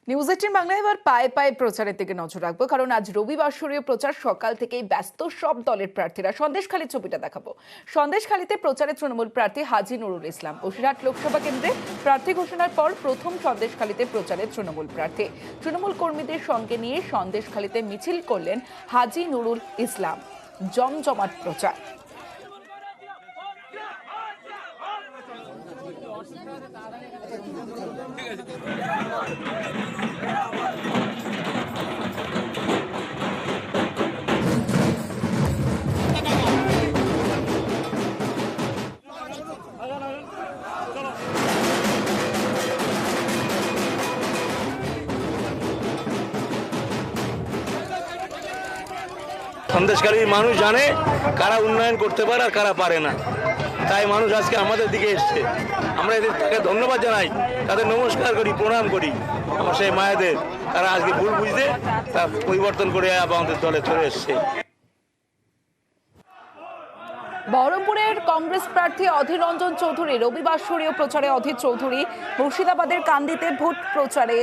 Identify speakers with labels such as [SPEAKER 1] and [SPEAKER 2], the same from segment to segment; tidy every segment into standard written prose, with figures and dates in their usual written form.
[SPEAKER 1] News 18 বাংলায় এবার পায়ে পায়ে প্রচারের দিকে নজর রাখবো, কারণ আজ রবিবাসরীয় প্রচার সকাল থেকেই ব্যস্ত সব দলের প্রার্থীরা। সন্দেশখালীর ছবিটা দেখাবো। সন্দেশখালীতে প্রচারে তৃণমূল প্রার্থী হাজী নুরুল ইসলাম। বসিরহাট লোকসভা কেন্দ্রে প্রার্থী ঘোষণার পর প্রথম সন্দেশখালীতে প্রচারে তৃণমূল প্রার্থী। তৃণমূল কর্মীদের সঙ্গে নিয়ে সন্দেশখালীতে মিছিল করলেন হাজী নুরুল ইসলাম। জমজমাট প্রচার।
[SPEAKER 2] সন্দেশখালীর মানুষ জানে কারা উন্নয়ন করতে পারে আর কারা পারে না, তাই মানুষ আজকে আমাদের দিকে এসছে। আমরা এদের তাকে ধন্যবাদ জানাই, তাদের নমস্কার করি, প্রণাম করি। আমার সেই মায়েদের, তারা আজকে ভুল বুঝতে তা পরিবর্তন করে আমাদের দলে চলে এসছে।
[SPEAKER 1] বহরমপুরের কংগ্রেস প্রার্থী অধীর রঞ্জন চৌধুরী রবিবাসরীয় প্রচারে। অধীর চৌধুরী মুর্শিদাবাদের কান্দিতে ভোট প্রচারে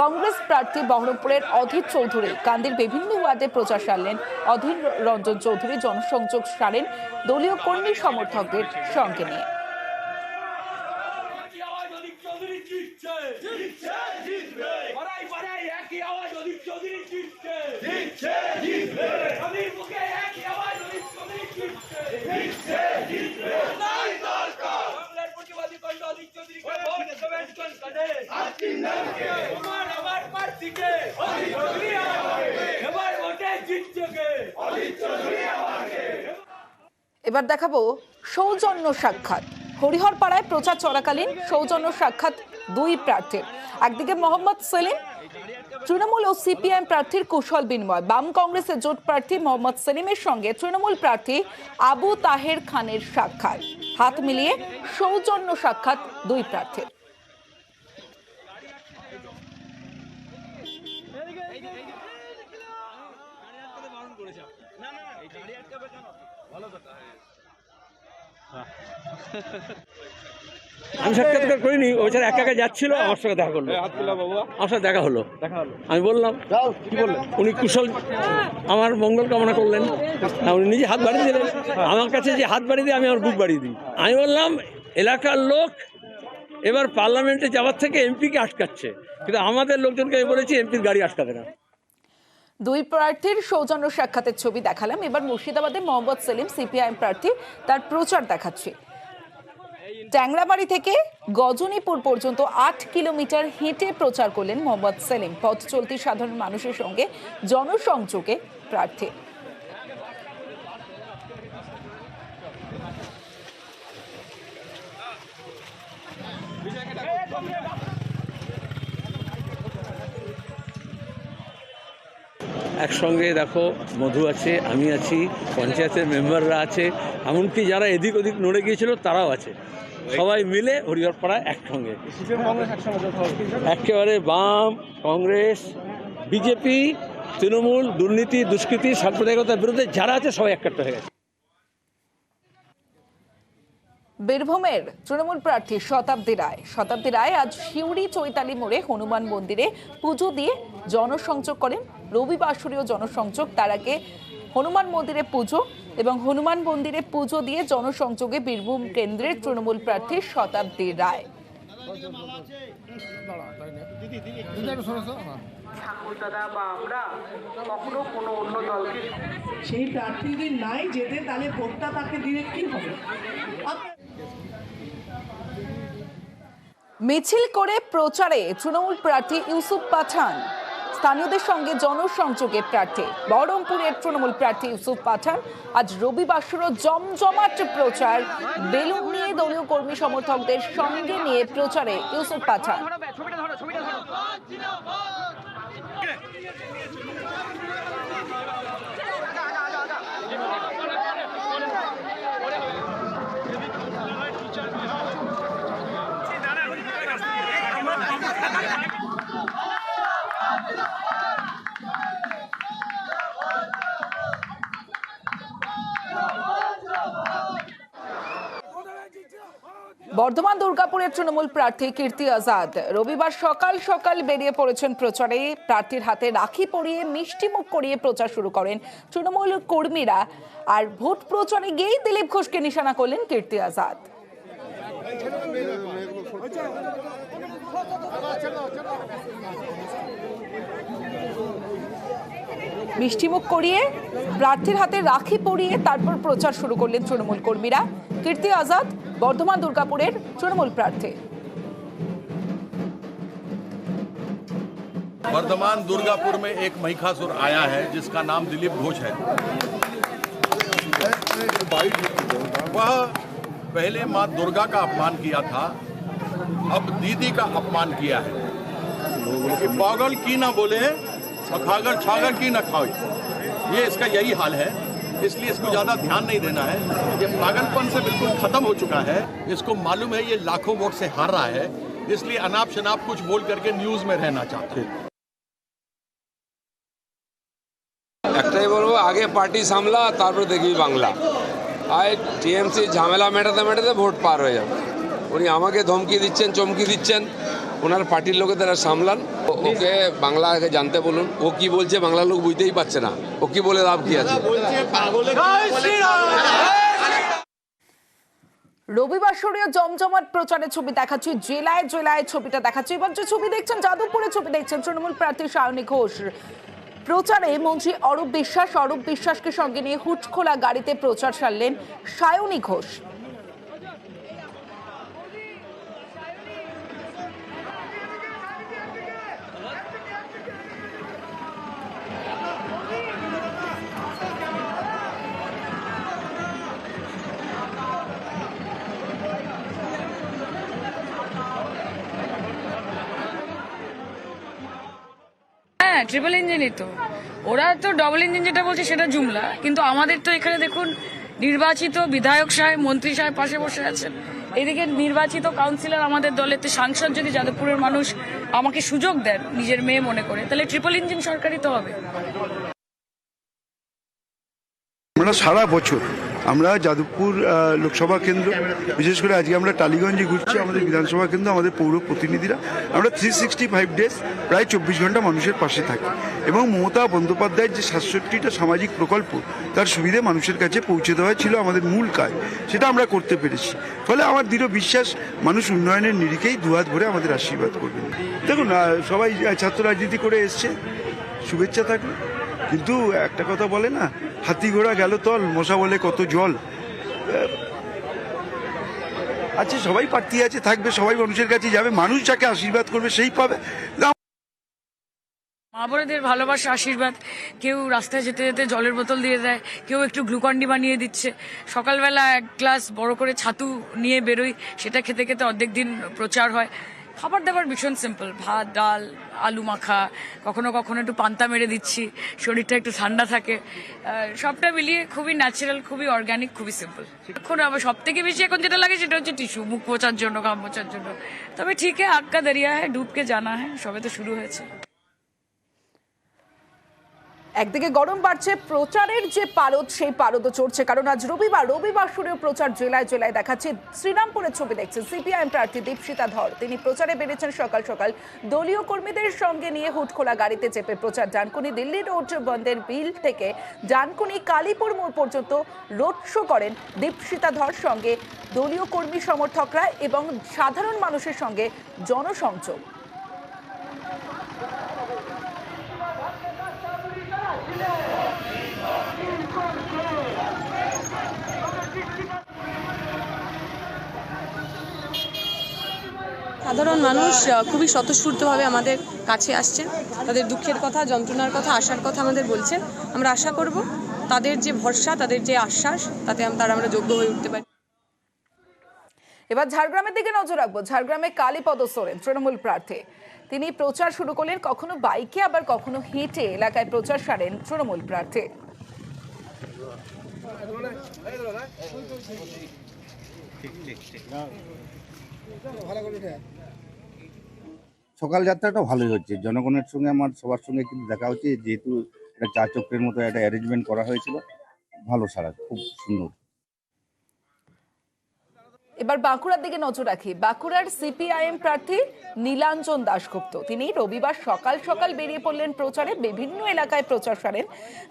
[SPEAKER 1] কংগ্রেস প্রার্থী বহরমপুরের অধীর চৌধুরী কান্দির বিভিন্ন ওয়ার্ডে প্রচার সারলেন। অধীর রঞ্জন চৌধুরী জনসংযোগ সারেন দলীয় কর্মী সমর্থকদের সঙ্গে নিয়ে। এবার দেখাবো সৌজন্য সাক্ষাৎ। হরিহরপাড়ায় প্রচার চলাকালীন সৌজন্য সাক্ষাৎ দুই প্রার্থীর। একদিকে মোহাম্মদ সেলিম তৃণমূল ও সিপিআইএম প্রার্থীর কুশল বিনিময়। বাম কংগ্রেসের জোট প্রার্থী মোহাম্মদ সেলিমের সঙ্গে তৃণমূল প্রার্থী আবু তাহের খানের সাক্ষাৎ। হাত মিলিয়ে সৌজন্য সাক্ষাৎ দুই প্রার্থীর।
[SPEAKER 3] আমি সাক্ষাৎকার করিনি, ওই ছাড়া একা একা যাচ্ছিল, আমার সঙ্গে দেখা করলো, আমার সাথে দেখা হলো। আমি বললাম, কি বললেন? উনি কুশল আমার মঙ্গল কামনা করলেন। উনি নিজে হাত বাড়িয়ে দিলেন আমার কাছে, যে হাত বাড়িয়ে দিয়ে আমি আমার বুক বাড়িয়ে দিই। আমি বললাম, এলাকার লোক এবার পার্লামেন্টে যাওয়ার থেকে এমপিকে আটকাচ্ছে, কিন্তু আমাদের লোকজনকে আমি বলেছি এমপির গাড়ি আটকাবে না।
[SPEAKER 1] দুই প্রার্থীর সৌজন্য সাক্ষাতের ছবি দেখালাম। এবার মুর্শিদাবাদে মোহাম্মদ সেলিম সিপিআইএম প্রার্থী, তার প্রচার দেখাচ্ছি। ট্যাংরাবাড়ি থেকে গজনীপুর পর্যন্ত 8 কিলোমিটার হেঁটে প্রচার করলেন মোহাম্মদ সেলিম। পথ চলতি সাধারণ মানুষের সঙ্গে জনসংযোগে প্রার্থী।
[SPEAKER 3] একসঙ্গে দেখো, মধু আছে, আমি আছি, পঞ্চায়েতের মেম্বাররা আছে, এমনকি যারা এদিক ওদিক নড়ে গিয়েছিল তারাও আছে। সবাই মিলে হরিহরপাড়ায় একসঙ্গে, একেবারে বাম, কংগ্রেস, বিজেপি, তৃণমূল, দুর্নীতি, দুষ্কৃতি, সাম্প্রদায়িকতার বিরুদ্ধে যারা আছে সবাই একটা হয়ে গেছে।
[SPEAKER 1] বীরভূমের তৃণমূল প্রার্থী শতাব্দী রায় আজ সিউড়ি চৈতালি মোড়ে হনুমান মন্দিরে পুজো দিয়ে জনসংযোগ করেন। রবিবাসরীয় জনসংযোগ, তার আগে হনুমান মন্দিরে পুজো এবং হনুমান মন্দিরে পুজো দিয়ে জনসংযোগে বীরভূম কেন্দ্রের তৃণমূল প্রার্থী শতাব্দী রায়।
[SPEAKER 4] সেই প্রার্থী যদি নাই যেতে, তাহলে ভোটটা তাকে দিলে কি হবে?
[SPEAKER 1] মিছিল করে প্রচারে তৃণমূল প্রার্থী ইউসুফ পাঠান। স্থানীয়দের সঙ্গে জনসংযোগে প্রার্থী। বহরমপুরের তৃণমূল প্রার্থী ইউসুফ পাঠান আজ রবিবাসরীয় জমজমাট প্রচার। বেলুন নিয়ে দলীয় কর্মী সমর্থকদের সঙ্গে নিয়ে প্রচারে ইউসুফ পাঠান। বর্ধমান দুর্গাপুরের তৃণমূল প্রার্থী কীর্তি আজাদ রবিবার সকাল সকাল বেরিয়ে পড়েছেন প্রচারে। প্রার্থীর হাতে রাখি পরিয়ে মিষ্টিমুখ করিয়ে প্রচার শুরু করেন তৃণমূল কর্মীরা। আর ভোট প্রচারে গিয়েই দিলীপ ঘোষকে নিশানা করলেন কীর্তি আজাদ। মিষ্টিমুখ করিয়ে প্রার্থীর হাতে রাখি পরিয়ে তারপর প্রচার শুরু করলেন তৃণমূল কর্মীরা। কীর্তি আজাদ বর্ধমান দুর্গাপুরের তৃণমূল প্রার্থী।
[SPEAKER 5] वर्धमान दुर्गापुर में एक महिषासुर आया है जिसका नाम दिलीप घोष है। वह पहले मां दुर्गा का अपमान किया था, अब दीदी का अपमान किया है कि पागल की ना बोले और खागर छागर की ना खाओ। ये इसका यही हाल है, इसलिए इसको ज्यादा ध्यान नहीं देना है। ये पागलपन से बिल्कुल खत्म हो चुका है। इसको मालूम है ये लाखों वोट से हार रहा है, इसलिए अनाप शनाप कुछ बोल करके न्यूज में रहना चाहते हैं।
[SPEAKER 6] একটাই বলবো, আগে পার্টি সামলা, তারপরে দেখবি বাংলা। আর টিএমসি ঝামেলা মেটাতে মেটাতে ভোট পার হয়ে যাবে। উনি আমাকে ধমকি দিচ্ছেন, চমকি দিচ্ছেন, ওনার পার্টির লোকেদের সামলান। ওকে বাংলা আগে জানতে বলুন। ও কি বলছে বাংলা লোক বুঝতেই পারছে না। ও কি বলে লাভ কি আছে?
[SPEAKER 1] রবিবাসরীয় জমজমাট প্রচারের ছবি দেখাচ্ছি, জেলায় জেলায় ছবিটা দেখাচ্ছি। এবার যে ছবি দেখছেন, যাদবপুরের ছবি দেখছেন, তৃণমূল প্রার্থী সায়নী ঘোষ প্রচারে মন্ত্রী অরূপ বিশ্বাসকে সঙ্গে নিয়ে হুটখোলা গাড়িতে প্রচার সারলেন সায়নী ঘোষ।
[SPEAKER 7] হ্যাঁ, ট্রিপল ইঞ্জিনই তো। ওরা তো ডবল ইঞ্জিন যেটা বলছে সেটা জুমলা, কিন্তু আমাদের তো এখানে দেখুন নির্বাচিত বিধায়ক সাহেব, মন্ত্রী সাহেব পাশে বসে আছেন। এদিকে নির্বাচিত কাউন্সিলর আমাদের দলের, তো সাংসদ যদি যাদবপুরের মানুষ আমাকে সুযোগ দেন নিজের মেয়ে মনে করে, তাহলে ট্রিপল ইঞ্জিন সরকারই তো হবে।
[SPEAKER 8] আমরা সারা বছর আমরা যাদবপুর লোকসভা কেন্দ্র, বিশেষ করে আজকে আমরা টালিগঞ্জে ঘুরছি, আমাদের বিধানসভা কেন্দ্র, আমাদের পৌর প্রতিনিধিরা, আমরা 365 ডেজ প্রায় 24 ঘন্টা মানুষের পাশে থাকি। এবং মমতা বন্দ্যোপাধ্যায়ের যে 67টা সামাজিক প্রকল্প, তার সুবিধে মানুষের কাছে পৌঁছে দেওয়া ছিল আমাদের মূল কাজ। সেটা আমরা করতে পেরেছি। ফলে আমার দৃঢ় বিশ্বাস, মানুষ উন্নয়নের নিরিখেই দুহাত ভরে আমাদের আশীর্বাদ করবেন। দেখুন, সবাই ছাত্র রাজনীতি করে এসছে, শুভেচ্ছা থাকলো। কিন্তু একটা কথা বলে না, হাতি ঘোড়া গেল তল, মশা বলে কত জল আছে। সবাই প্রার্থী আছে, থাকবে, সবাই মানুষের কাছে যাবে, মানুষ যাকে আশীর্বাদ করবে সেই পাবে।
[SPEAKER 7] মা বোনেদের ভালোবাসা, আশীর্বাদ। কেউ রাস্তায় যেতে যেতে জলের বোতল দিয়ে দেয়, কেউ একটু গ্লুকন্ডি বানিয়ে দিচ্ছে। সকালবেলা এক গ্লাস বড় করে ছাতু নিয়ে বেরোই, সেটা খেতে খেতে অর্ধেক দিন প্রচার হয়। খাবার দাবার ভীষণ সিম্পল, ভাত, ডাল, আলু মাখা, কখনো কখনো একটু পান্তা মেরে দিচ্ছি, শরীরটা একটু ঠান্ডা থাকে। সবটা মিলিয়ে খুবই ন্যাচারাল, খুবই অর্গ্যানিক, খুবই সিম্পল। এখন আবার সব থেকে বেশি এখন যেটা লাগে সেটা হচ্ছে টিস্যু, মুখ পোছার জন্য, ঘাম পোছার জন্য। তবে ঠিক আছে, আগ কা দরিয়া হ্যাঁ, ডুবকে জানা হ্যাঁ, সবে তো শুরু হয়েছে।
[SPEAKER 1] একদিকে গরম বাড়ছে, প্রচারের যে পারদ সেই পারদও চড়ছে। কারণ আজ রবিবাসরীয় প্রচার জেলায় জেলায় দেখাচ্ছে। শ্রীরামপুরের ছবি দেখছেন, সিপিআইএম প্রার্থী দীপশিতা ধর তিনি প্রচারে বেরিয়েছেন সকাল সকাল। দলীয় কর্মীদের সঙ্গে নিয়ে হুটখোলা গাড়িতে চেপে প্রচার। ডানকুনি দিল্লি রোড বন্ধের বিল থেকে ডানকুনি কালীপুর মোড় পর্যন্ত রোড শো করেন দীপশিতা ধর। সঙ্গে দলীয় কর্মী সমর্থকরা এবং সাধারণ মানুষের সঙ্গে জনসংযোগ।
[SPEAKER 9] সাধারণ মানুষ খুবই স্বতঃস্ফূর্তভাবে আমাদের কাছে আসছেন, তাদের দুঃখের কথা, যন্ত্রণার কথা, আশার কথা আমাদের বলছেন। আমরা আশা করব তাদের যে ভরসা, তাদের যে আশ্বাস, তাতে আমরা যোগ্য হয়ে উঠতে পারি।
[SPEAKER 1] এবার ঝাড়গ্রামের দিকে নজর রাখবো। ঝাড়গ্রামে কালীপদ সোরেন তৃণমূল প্রার্থী, তিনি প্রচার শুরু করলেন। কখনো বাইকে আবার কখনো হেঁটে এলাকায় প্রচার সারেন তৃণমূল প্রার্থী।
[SPEAKER 10] সকাল যাত্রাটা ভালোই হচ্ছে, জনগণের সঙ্গে আমার সবার সঙ্গে কিন্তু দেখা হচ্ছে, যেহেতু একটা চা চক্রের মতো একটা অ্যারেঞ্জমেন্ট করা হয়েছিল, ভালো সারা, খুব সুন্দর।
[SPEAKER 1] এবার বাঁকুড়ার দিকে নজর রাখি। বাঁকুড়ার সিপিআইএম প্রার্থী নীলাঞ্জন দাশগুপ্ত তিনি রবিবার সকাল সকাল বেরিয়ে পড়লেন প্রচারে। বিভিন্ন এলাকায় প্রচার সারেন।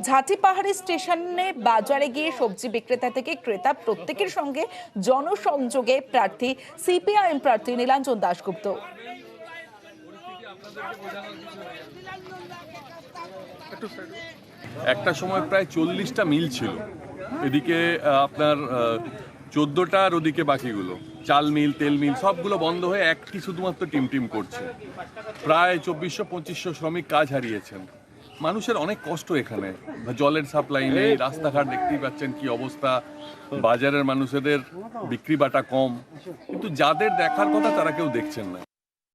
[SPEAKER 1] ঝাঁটি পাহাড়ি স্টেশনে বাজারে গিয়ে সবজি বিক্রেতা থেকে ক্রেতা প্রত্যেকের সঙ্গে জনসংযোগে প্রার্থী সিপিআইএম প্রার্থী নীলাঞ্জন দাশগুপ্ত।
[SPEAKER 11] একটা সময় প্রায় 40টা মিল ছিল, এদিকে আপনার 14টা আর ওদিকে বাকিগুলো চাল মিল, তেল মিল সবগুলো বন্ধ হয়ে একটি শুধুমাত্র টিম করছে। প্রায় 2400-2500 শ্রমিক কাজ হারিয়েছেন। মানুষের অনেক কষ্ট এখানে, জলের সাপ্লাই নেই, রাস্তাঘাট দেখতেই পাচ্ছেন কি অবস্থা, বাজারের মানুষদের বিক্রি বাটা কম, কিন্তু যাদের দেখার কথা তারা কেউ দেখছেন না।